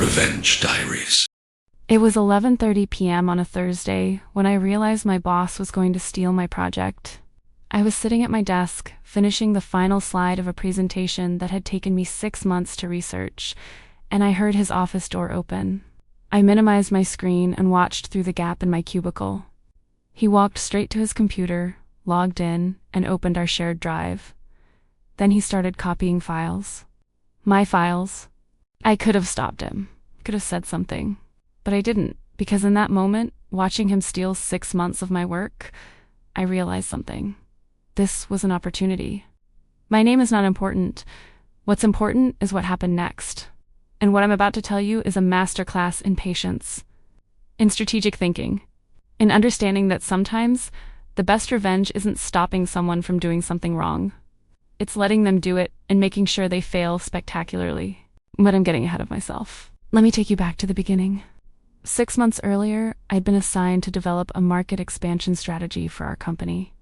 Revenge Diaries. It was 11:30 p.m. on a Thursday when I realized my boss was going to steal my project. I was sitting at my desk, finishing the final slide of a presentation that had taken me 6 months to research, and I heard his office door open. I minimized my screen and watched through the gap in my cubicle. He walked straight to his computer, logged in, and opened our shared drive. Then he started copying files. My files. I could have stopped him, could have said something. But I didn't, because in that moment, watching him steal 6 months of my work, I realized something. This was an opportunity. My name is not important. What's important is what happened next. And what I'm about to tell you is a masterclass in patience, in strategic thinking, in understanding that sometimes the best revenge isn't stopping someone from doing something wrong. It's letting them do it and making sure they fail spectacularly. But I'm getting ahead of myself. Let me take you back to the beginning. 6 months earlier, I'd been assigned to develop a market expansion strategy for our company.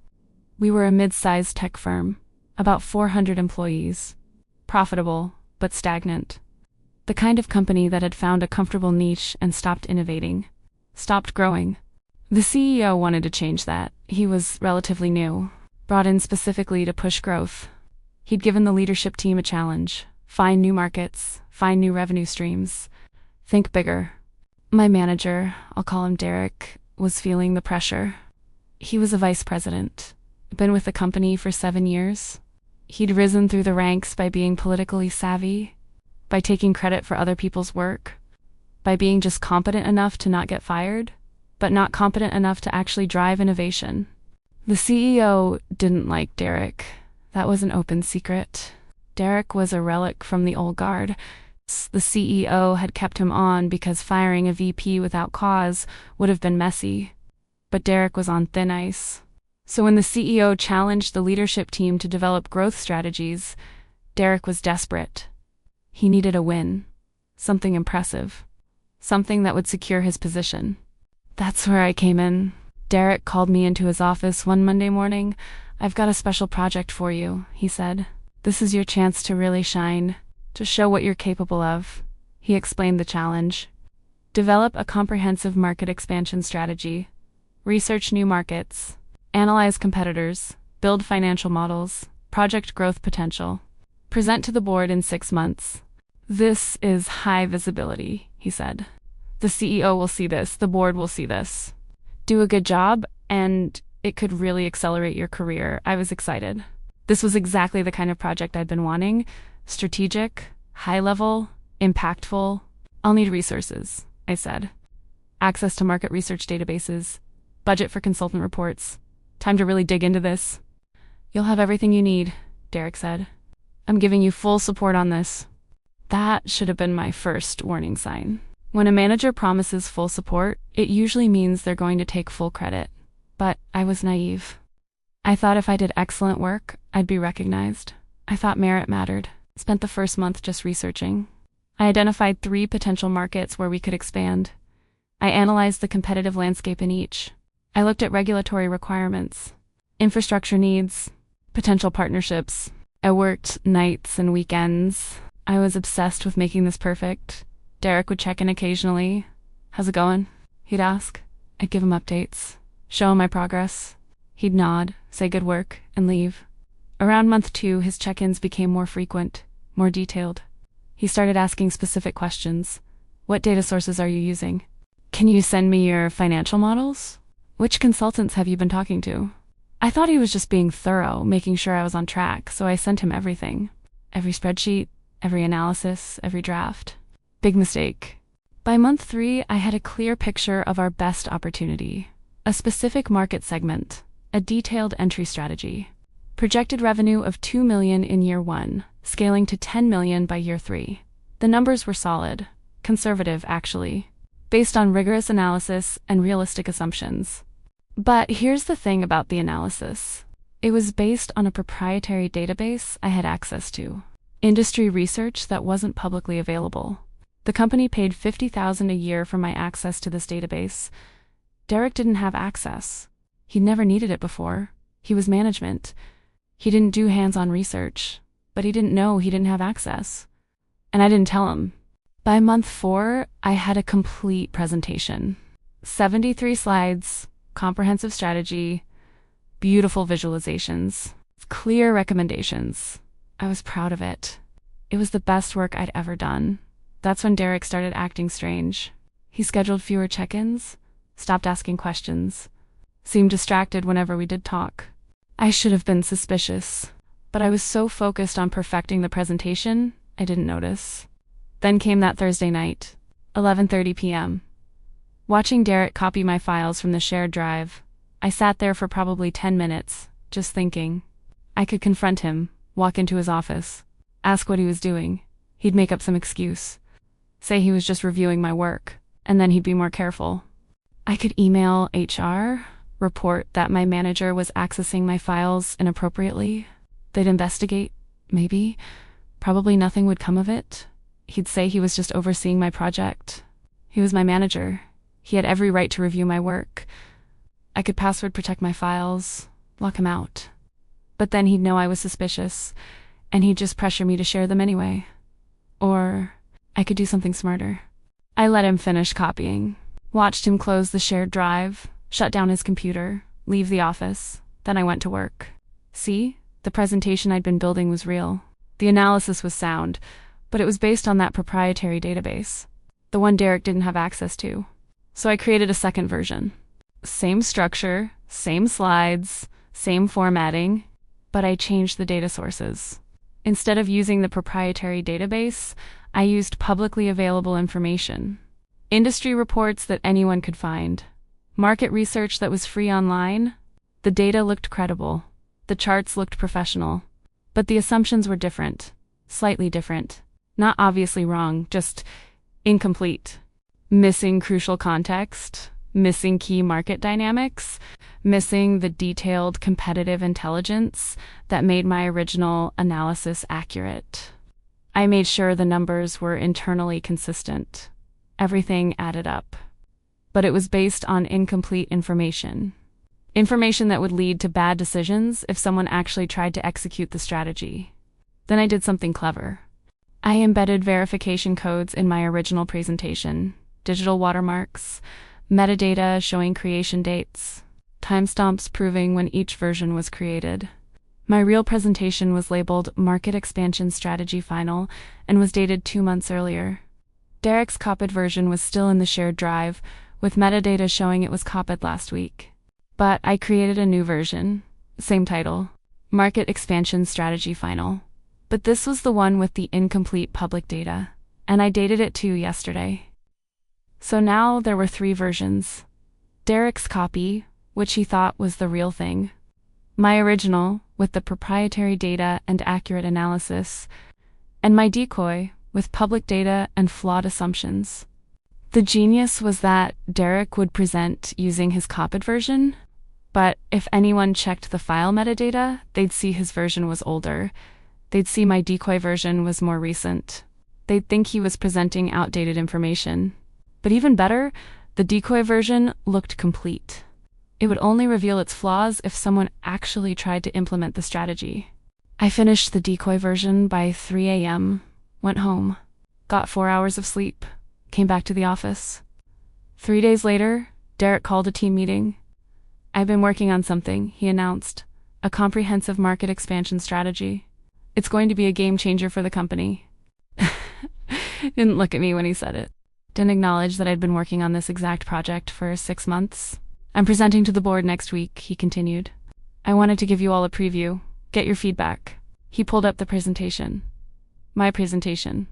We were a mid-sized tech firm, about 400 employees, profitable but stagnant. The kind of company that had found a comfortable niche and stopped innovating, stopped growing. The CEO wanted to change that. He was relatively new, brought in specifically to push growth. He'd given the leadership team a challenge: find new markets, find new revenue streams, think bigger. My manager, I'll call him Derek, was feeling the pressure. He was a vice president, been with the company for 7 years. He'd risen through the ranks by being politically savvy, by taking credit for other people's work, by being just competent enough to not get fired, but not competent enough to actually drive innovation. The CEO didn't like Derek. That was an open secret. Derek was a relic from the old guard. The CEO had kept him on because firing a VP without cause would have been messy. But Derek was on thin ice. So when the CEO challenged the leadership team to develop growth strategies, Derek was desperate. He needed a win, something impressive, something that would secure his position. That's where I came in. Derek called me into his office one Monday morning. "I've got a special project for you," he said. "This is your chance to really shine, to show what you're capable of." He explained the challenge. Develop a comprehensive market expansion strategy. Research new markets. Analyze competitors. Build financial models. Project growth potential. Present to the board in 6 months. This is high visibility, he said. The CEO will see this. The board will see this. Do a good job, and it could really accelerate your career. I was excited. This was exactly the kind of project I'd been wanting. Strategic, high-level, impactful. "I'll need resources," I said. "Access to market research databases. Budget for consultant reports. Time to really dig into this." "You'll have everything you need," Derek said. "I'm giving you full support on this." That should have been my first warning sign. When a manager promises full support, it usually means they're going to take full credit. But I was naive. I thought if I did excellent work, I'd be recognized. I thought merit mattered. Spent the first month just researching. I identified 3 potential markets where we could expand. I analyzed the competitive landscape in each. I looked at regulatory requirements, infrastructure needs, potential partnerships. I worked nights and weekends. I was obsessed with making this perfect. Derek would check in occasionally. "How's it going?" he'd ask. I'd give him updates, show him my progress. He'd nod, say good work, and leave. Around month 2, his check-ins became more frequent, more detailed. He started asking specific questions. "What data sources are you using? Can you send me your financial models? Which consultants have you been talking to?" I thought he was just being thorough, making sure I was on track, so I sent him everything. Every spreadsheet, every analysis, every draft. Big mistake. By month 3, I had a clear picture of our best opportunity. A specific market segment, a detailed entry strategy. Projected revenue of $2 million in year 1, scaling to $10 million by year 3. The numbers were solid, conservative actually, based on rigorous analysis and realistic assumptions. But here's the thing about the analysis. It was based on a proprietary database I had access to. Industry research that wasn't publicly available. The company paid $50,000 a year for my access to this database. Derek didn't have access. He'd never needed it before. He was management. He didn't do hands-on research, but he didn't know he didn't have access. And I didn't tell him. By month 4, I had a complete presentation. 73 slides, comprehensive strategy, beautiful visualizations, clear recommendations. I was proud of it. It was the best work I'd ever done. That's when Derek started acting strange. He scheduled fewer check-ins, stopped asking questions, seemed distracted whenever we did talk. I should have been suspicious, but I was so focused on perfecting the presentation, I didn't notice. Then came that Thursday night, 11:30 p.m. Watching Derek copy my files from the shared drive, I sat there for probably 10 minutes, just thinking. I could confront him, walk into his office, ask what he was doing. He'd make up some excuse, say he was just reviewing my work, and then he'd be more careful. I could email HR, report that my manager was accessing my files inappropriately. They'd investigate, maybe. Probably nothing would come of it. He'd say he was just overseeing my project. He was my manager. He had every right to review my work. I could password protect my files, lock him out. But then he'd know I was suspicious, and he'd just pressure me to share them anyway. Or I could do something smarter. I let him finish copying, watched him close the shared drive, shut down his computer, leave the office. Then I went to work. See, the presentation I'd been building was real. The analysis was sound, but it was based on that proprietary database, the one Derek didn't have access to. So I created a second version. Same structure, same slides, same formatting, but I changed the data sources. Instead of using the proprietary database, I used publicly available information. Industry reports that anyone could find. Market research that was free online. The data looked credible. The charts looked professional. But the assumptions were different. Slightly different. Not obviously wrong, just incomplete. Missing crucial context. Missing key market dynamics. Missing the detailed competitive intelligence that made my original analysis accurate. I made sure the numbers were internally consistent. Everything added up. But it was based on incomplete information. Information that would lead to bad decisions if someone actually tried to execute the strategy. Then I did something clever. I embedded verification codes in my original presentation, digital watermarks, metadata showing creation dates, timestamps proving when each version was created. My real presentation was labeled Market Expansion Strategy Final and was dated 2 months earlier. Derek's copied version was still in the shared drive, with metadata showing it was copied last week. But I created a new version, same title, Market Expansion Strategy Final. But this was the one with the incomplete public data, and I dated it too yesterday. So now there were 3 versions. Derek's copy, which he thought was the real thing. My original, with the proprietary data and accurate analysis. And my decoy, with public data and flawed assumptions. The genius was that Derek would present using his copied version, but if anyone checked the file metadata, they'd see his version was older. They'd see my decoy version was more recent. They'd think he was presenting outdated information. But even better, the decoy version looked complete. It would only reveal its flaws if someone actually tried to implement the strategy. I finished the decoy version by 3 a.m., went home, got 4 hours of sleep, came back to the office. 3 days later, Derek called a team meeting. I've been working on something, he announced, a comprehensive market expansion strategy. It's going to be a game changer for the company. Didn't look at me when he said it. Didn't acknowledge that I'd been working on this exact project for 6 months. I'm presenting to the board next week, he continued. I wanted to give you all a preview, get your feedback. He pulled up the presentation. My presentation.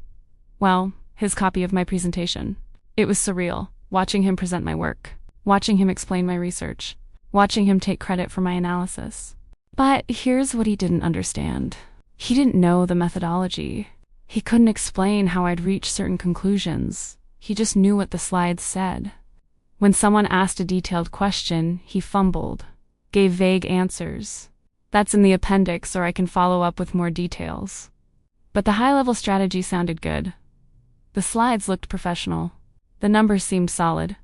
Well, his copy of my presentation. It was surreal, watching him present my work, watching him explain my research, watching him take credit for my analysis. But here's what he didn't understand. He didn't know the methodology. He couldn't explain how I'd reach certain conclusions. He just knew what the slides said. When someone asked a detailed question, he fumbled, gave vague answers. That's in the appendix, or I can follow up with more details. But the high-level strategy sounded good. The slides looked professional. The numbers seemed solid.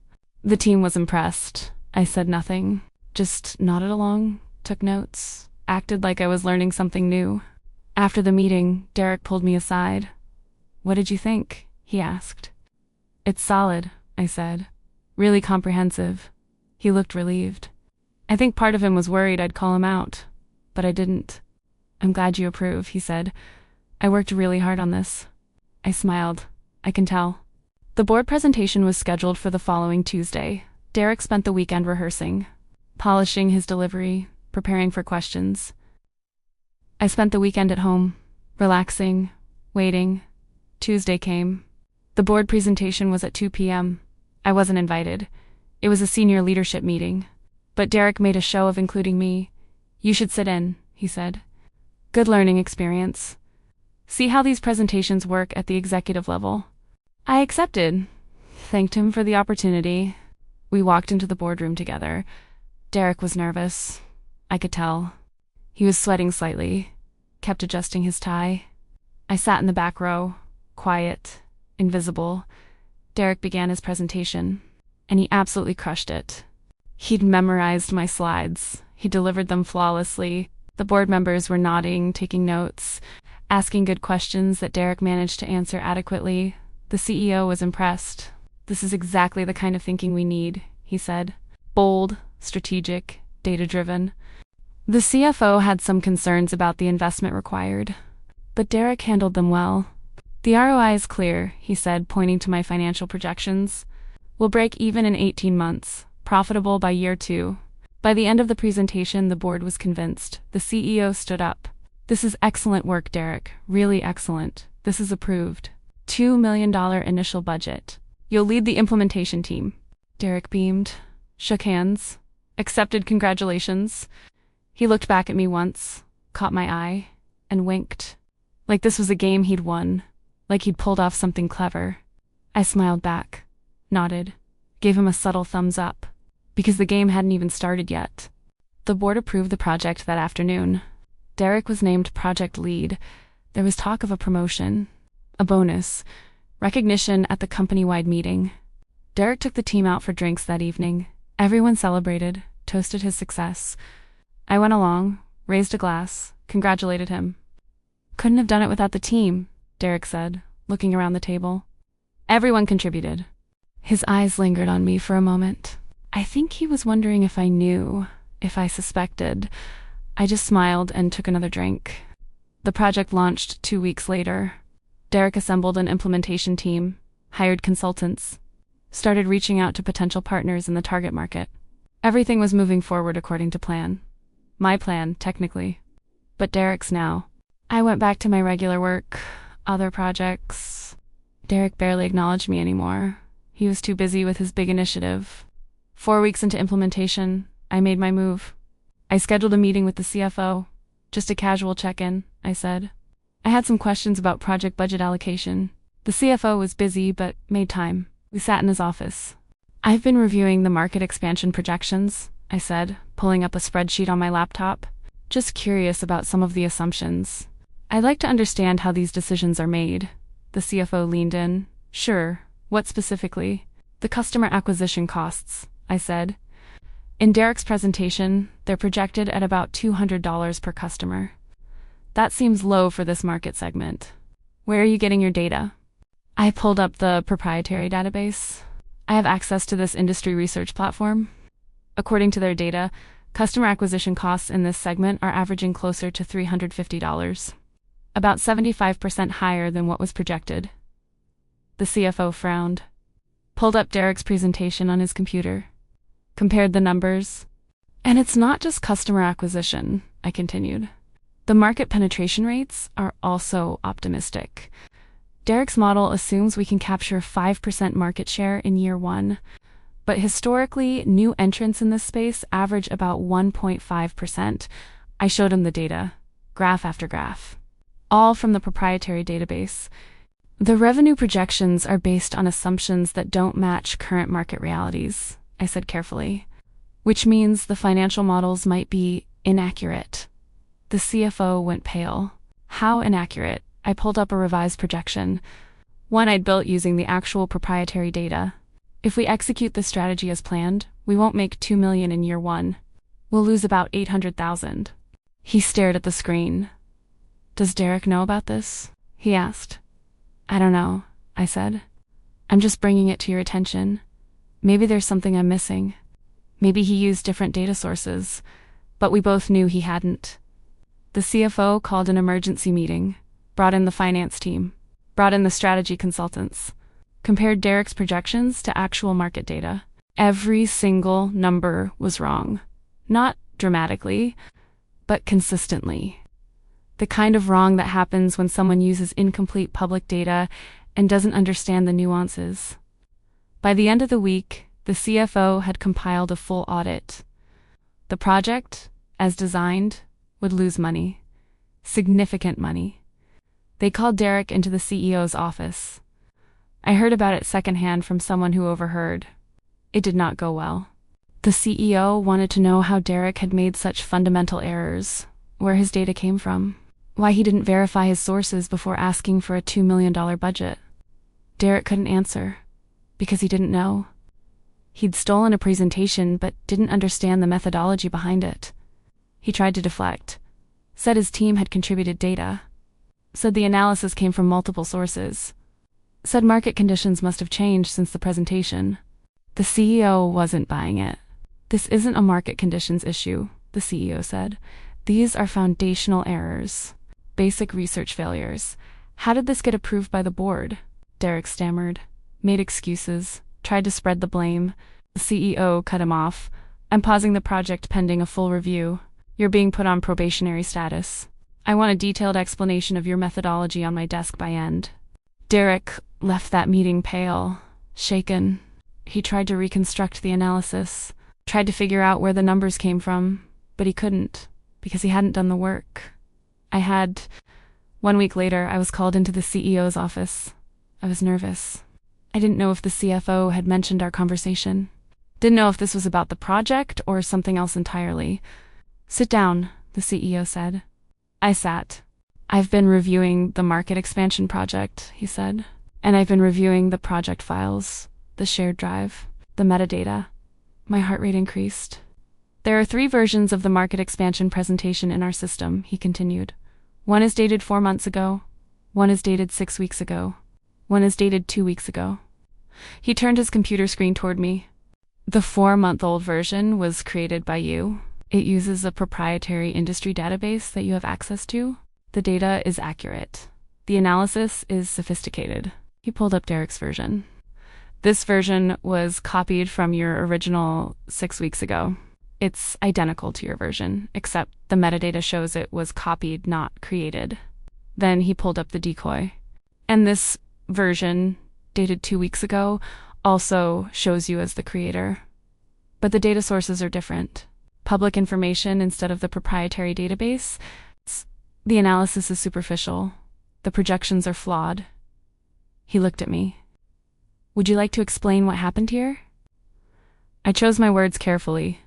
The team was impressed. I said nothing, just nodded along, took notes, acted like I was learning something new. After the meeting, Derek pulled me aside. What did you think? he asked. It's solid, I said. Really comprehensive. He looked relieved. I think part of him was worried I'd call him out, but I didn't. I'm glad you approve, he said. I worked really hard on this. I smiled. I can tell. The board presentation was scheduled for the following Tuesday. Derek spent the weekend rehearsing, polishing his delivery, preparing for questions. I spent the weekend at home, relaxing, waiting. Tuesday came. The board presentation was at 2 p.m. I wasn't invited. It was a senior leadership meeting. But Derek made a show of including me. You should sit in, he said. Good learning experience. See how these presentations work at the executive level. I accepted. Thanked him for the opportunity. We walked into the boardroom together. Derek was nervous. I could tell. He was sweating slightly, kept adjusting his tie. I sat in the back row, quiet, invisible. Derek began his presentation, and he absolutely crushed it. He'd memorized my slides. He delivered them flawlessly. The board members were nodding, taking notes, asking good questions that Derek managed to answer adequately. The CEO was impressed. This is exactly the kind of thinking we need, he said. Bold, strategic, data-driven. The CFO had some concerns about the investment required, but Derek handled them well. The ROI is clear, he said, pointing to my financial projections. We'll break even in 18 months, profitable by year 2. By the end of the presentation, the board was convinced. The CEO stood up. This is excellent work, Derek. Really excellent. This is approved. $2 million initial budget. You'll lead the implementation team. Derek beamed, shook hands, accepted congratulations. He looked back at me once, caught my eye, and winked. Like this was a game he'd won, like he'd pulled off something clever. I smiled back, nodded, gave him a subtle thumbs up, because the game hadn't even started yet. The board approved the project that afternoon. Derek was named project lead. There was talk of a promotion, a bonus, recognition at the company-wide meeting. Derek took the team out for drinks that evening. Everyone celebrated, toasted his success. I went along, raised a glass, congratulated him. Couldn't have done it without the team, Derek said, looking around the table. Everyone contributed. His eyes lingered on me for a moment. I think he was wondering if I knew, if I suspected. I just smiled and took another drink. The project launched 2 weeks later. Derek assembled an implementation team, hired consultants, started reaching out to potential partners in the target market. Everything was moving forward according to plan. My plan, technically. But Derek's now. I went back to my regular work, other projects. Derek barely acknowledged me anymore. He was too busy with his big initiative. 4 weeks into implementation, I made my move. I scheduled a meeting with the CFO. Just a casual check-in, I said. I had some questions about project budget allocation. The CFO was busy, but made time. We sat in his office. I've been reviewing the market expansion projections, I said, pulling up a spreadsheet on my laptop. Just curious about some of the assumptions. I'd like to understand how these decisions are made. The CFO leaned in. Sure. What specifically? The customer acquisition costs, I said. In Derek's presentation, they're projected at about $200 per customer. That seems low for this market segment. Where are you getting your data? I pulled up the Proprietary database. I have access to this industry research platform. According to their data, customer acquisition costs in this segment are averaging closer to $350, about 75% higher than what was projected. The CFO frowned, pulled up Derek's presentation on his computer, compared the numbers. And it's not just customer acquisition, I continued. The market penetration rates are also optimistic. Derek's model assumes we can capture 5% market share in year 1, but historically, new entrants in this space average about 1.5%. I showed him the data, graph after graph, all from the Proprietary database. The revenue projections are based on assumptions that don't match current market realities, I said carefully, which means the financial models might be inaccurate. The CFO went pale. How inaccurate? I pulled up a revised projection, one I'd built using the actual Proprietary data. If we execute this strategy as planned, we won't make $2 million in year 1. We'll lose about $800,000. He stared at the screen. Does Derek know about this? He asked. I don't know, I said. I'm just bringing it to your attention. Maybe there's something I'm missing. Maybe he used different data sources, but we both knew he hadn't. The CFO called an emergency meeting, brought in the finance team, brought in the strategy consultants, compared Derek's projections to actual market data. Every single number was wrong. Not dramatically, but consistently. The kind of wrong that happens when someone uses incomplete public data and doesn't understand the nuances. By the end of the week, the CFO had compiled a full audit. The project, as designed, would lose money. Significant money. They called Derek into the CEO's office. I heard about it secondhand from someone who overheard. It did not go well. The CEO wanted to know how Derek had made such fundamental errors, where his data came from, why he didn't verify his sources before asking for a $2 million budget. Derek couldn't answer, because he didn't know. He'd stolen a presentation but didn't understand the methodology behind it. He tried to deflect, said his team had contributed data, said the analysis came from multiple sources, said market conditions must have changed since the presentation. The CEO wasn't buying it. This isn't a market conditions issue, the CEO said. These are foundational errors, basic research failures. How did this get approved by the board? Derek stammered, made excuses, tried to spread the blame. The CEO cut him off. I'm pausing the project pending a full review. You're being put on probationary status. I want a detailed explanation of your methodology on my desk by end. Derek left that meeting pale, shaken. He tried to reconstruct the analysis, tried to figure out where the numbers came from, but he couldn't, because he hadn't done the work. 1 week later, I was called into the CEO's office. I was nervous. I didn't know if the CFO had mentioned our conversation. Didn't know if this was about the project or something else entirely. Sit down, the CEO said. I sat. I've been reviewing the market expansion project, he said, and I've been reviewing the project files, the shared drive, the metadata. My heart rate increased. There are 3 versions of the market expansion presentation in our system, he continued. One is dated 4 months ago. One is dated 6 weeks ago. One is dated 2 weeks ago. He turned his computer screen toward me. The 4-month-old version was created by you. It uses a proprietary industry database that you have access to. The data is accurate. The analysis is sophisticated. He pulled up Derek's version. This version was copied from your original 6 weeks ago. It's identical to your version, except the metadata shows it was copied, not created. Then he pulled up the decoy. And this version, dated 2 weeks ago, also shows you as the creator. But the data sources are different. Public information instead of the proprietary database. The analysis is superficial. The projections are flawed. He looked at me. Would you like to explain what happened here? I chose my words carefully.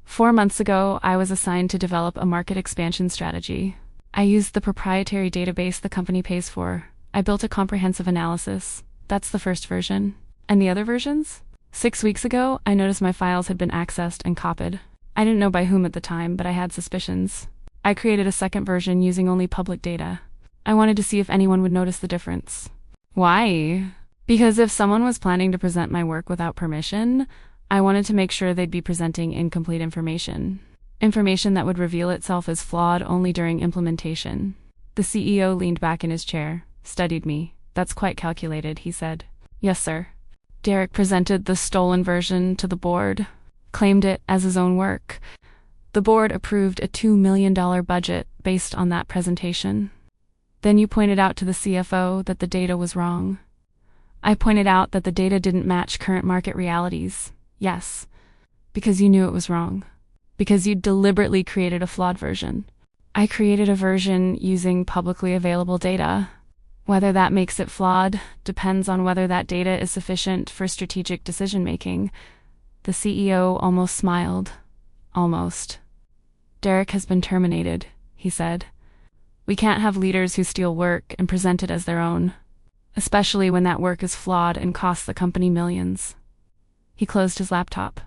4 months ago, I was assigned to develop a market expansion strategy. I used the proprietary database the company pays for. I built a comprehensive analysis. That's the first version. And the other versions? 6 weeks ago, I noticed my files had been accessed and copied. I didn't know by whom at the time, but I had suspicions. I created a second version using only public data. I wanted to see if anyone would notice the difference. Why? Because if someone was planning to present my work without permission, I wanted to make sure they'd be presenting incomplete information. Information that would reveal itself as flawed only during implementation. The CEO leaned back in his chair, studied me. That's quite calculated, he said. Yes, sir. Derek presented the stolen version to the board, claimed it as his own work. The board approved a $2 million budget based on that presentation. Then you pointed out to the CFO that the data was wrong. I pointed out that the data didn't match current market realities. Yes, because you knew it was wrong. Because you deliberately created a flawed version. I created a version using publicly available data. Whether that makes it flawed depends on whether that data is sufficient for strategic decision-making. The CEO almost smiled. Almost. Derek has been terminated, he said. We can't have leaders who steal work and present it as their own, especially when that work is flawed and costs the company millions. He closed his laptop.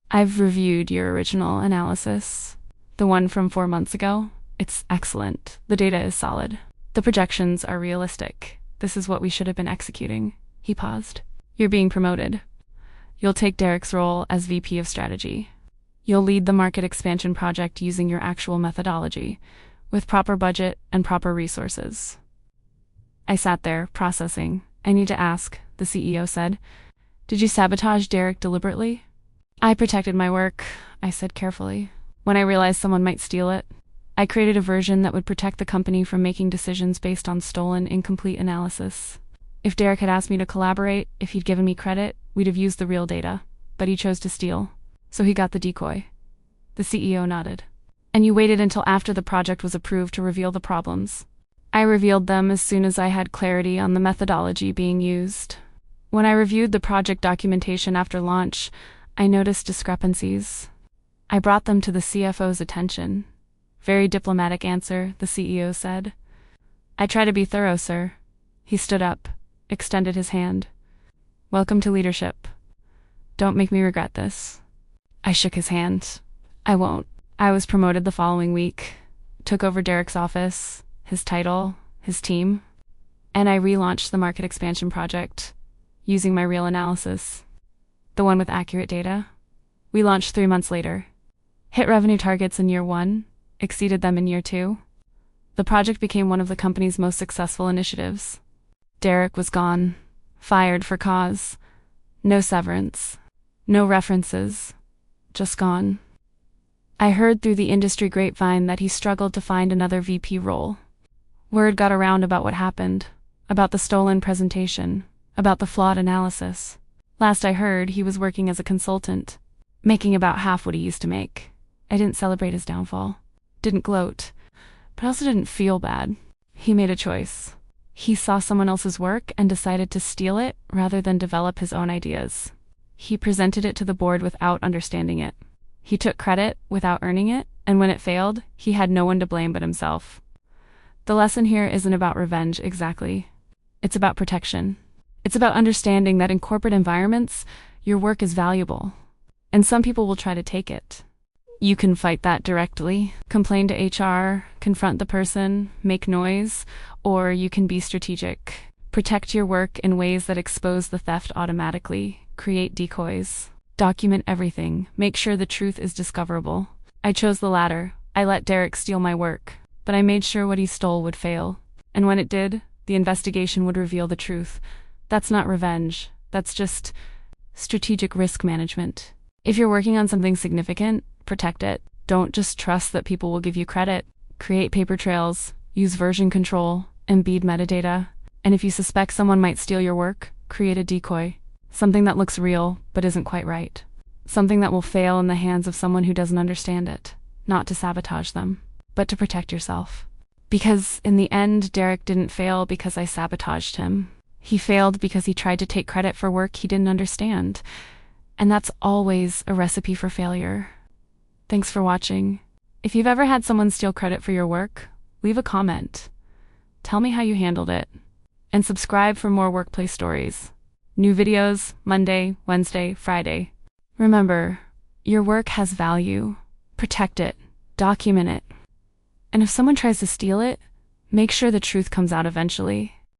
I've reviewed your original analysis. The one from 4 months ago. It's excellent. The data is solid. The projections are realistic. This is what we should have been executing. He paused. You're being promoted. You'll take Derek's role as VP of Strategy. You'll lead the market expansion project using your actual methodology, with proper budget and proper resources. I sat there, processing. I need to ask, the CEO said. Did you sabotage Derek deliberately? I protected my work, I said carefully. When I realized someone might steal it, I created a version that would protect the company from making decisions based on stolen, incomplete analysis. If Derek had asked me to collaborate, if he'd given me credit, we'd have used the real data. But he chose to steal. So he got the decoy. The CEO nodded. And you waited until after the project was approved to reveal the problems. I revealed them as soon as I had clarity on the methodology being used. When I reviewed the project documentation after launch, I noticed discrepancies. I brought them to the CFO's attention. Very diplomatic answer, the CEO said. I try to be thorough, sir. He stood up, extended his hand. Welcome to leadership. Don't make me regret this. I shook his hand. I won't. I was promoted the following week, took over Derek's office, his title, his team, and I relaunched the market expansion project, using my real analysis. The one with accurate data. We launched 3 months later. Hit revenue targets in year 1, exceeded them in year 2. The project became one of the company's most successful initiatives. Derek was gone, fired for cause. No severance, no references, just gone. I heard through the industry grapevine that he struggled to find another VP role. Word got around about what happened, about the stolen presentation, about the flawed analysis. Last I heard, he was working as a consultant, making about half what he used to make. I didn't celebrate his downfall, didn't gloat, but I also didn't feel bad. He made a choice. He saw someone else's work and decided to steal it rather than develop his own ideas. He presented it to the board without understanding it. He took credit without earning it, and when it failed, he had no one to blame but himself. The lesson here isn't about revenge exactly. It's about protection. It's about understanding that in corporate environments, your work is valuable, and some people will try to take it. You can fight that directly, complain to HR, confront the person, make noise, or you can be strategic. Protect your work in ways that expose the theft automatically, create decoys. Document everything, make sure the truth is discoverable. I chose the latter. I let Derek steal my work, but I made sure what he stole would fail. And when it did, the investigation would reveal the truth. That's not revenge. That's just strategic risk management. If you're working on something significant, protect it. Don't just trust that people will give you credit. Create paper trails, use version control, embed metadata. And if you suspect someone might steal your work, create a decoy. Something that looks real, but isn't quite right. Something that will fail in the hands of someone who doesn't understand it. Not to sabotage them, but to protect yourself. Because in the end, Derek didn't fail because I sabotaged him. He failed because he tried to take credit for work he didn't understand. And that's always a recipe for failure. Thanks for watching. If you've ever had someone steal credit for your work, leave a comment. Tell me how you handled it. And subscribe for more workplace stories. New videos, Monday, Wednesday, Friday. Remember, your work has value. Protect it. Document it. And if someone tries to steal it, make sure the truth comes out eventually.